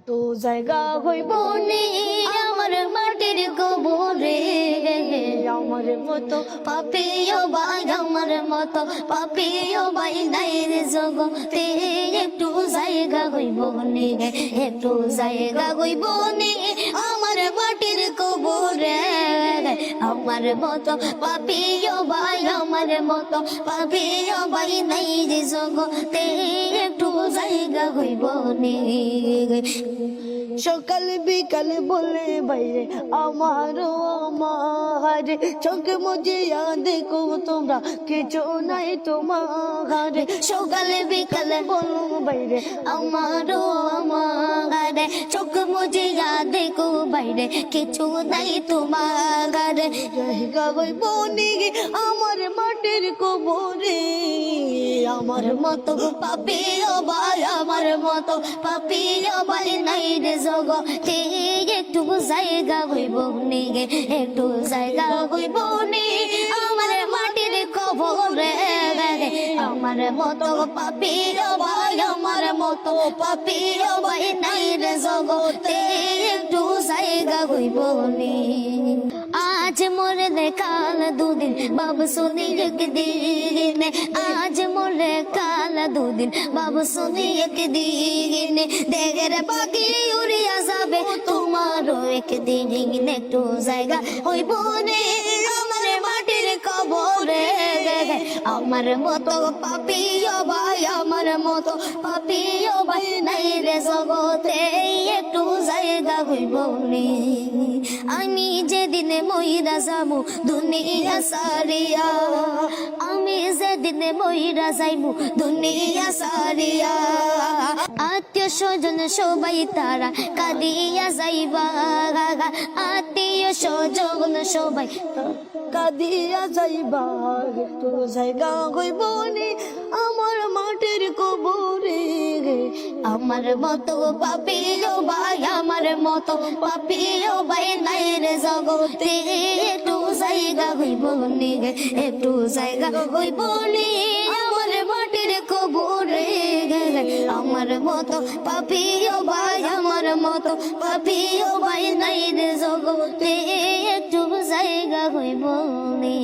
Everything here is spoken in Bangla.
তো জায়গা হইব নি আমার মাটির কবরে, আমার মতো পাপিও ভাই, আমার মতো পাপিও ভাই নাই রে জগতে। একটু জায়গা হইব নি, একটু জায়গা হইব নি আমার মাটির কবরে, আমার মতো পাপিও ভাই, আমার মতো পাপিও ভাই নাই রে জগতে। একটু জায়গা হইব নি। সকাল বিকাল বলে বাইরে আমারও আমার, চোখে মজিয়া দেখো তোমরা কিছু নাই তোমার। সকাল বিকাল বলো বাইরে আমারও আমার, চোখ মজিয়া দেখো বাইরে কিছু নাই তোমার। জায়গা হইব নি আমার মাটির কবরে, আমার মতো পাপিও ভাই, আমার মতো পাপিও ভাই নাই রে জগতে। একটু জায়গা হইব নি, একটু জায়গা হইব নি আমার মাটির কবরে, আমার মতো পাপিও ভাই, আমার মতো পাপিও ভাই নাই রে জগতে। একটু জায়গা হইব নি। আজ মরে কাল দুদিন বাবু শুনি একদিন, আজ মরে কাল দুদিন বাবু শুনি একদিন। দেখের পাখি উড়িয়া যাবে তোমারও একদিন। একটু জায়গা হইব নে আমার মাটির কবরে, আমার মতো পাপিও ভাই, আমার মতো পাপিও ভাই নাই রে জগতে। একটু জায়গা হইব নে। আমি যেদিন মইরা যাবো দুনিয়া সারিয়া, আমি যেদিন মইরা যাইবো দুনিয়া সারিয়া, আত্মীয় স্বজন সবাই তারা কাঁদিয়া যাইবা, আত্মীয় স্বজন সবাই কাঁদিয়া যাইবা। একটু জায়গা হইব নি আমার মাটির কবরে, আমার মতো পাপিও ভাই, আমার মতো পাপিও ভাই নাই রে জগতে। একটু জায়গা হইব নি, একটু জায়গা হইব নি আমার মাটির কবরে, আমার মতো পাপিও ভাই, আমার মতো পাপিও ভাই নাই রে জগতে। একটু জায়গা হইব নি।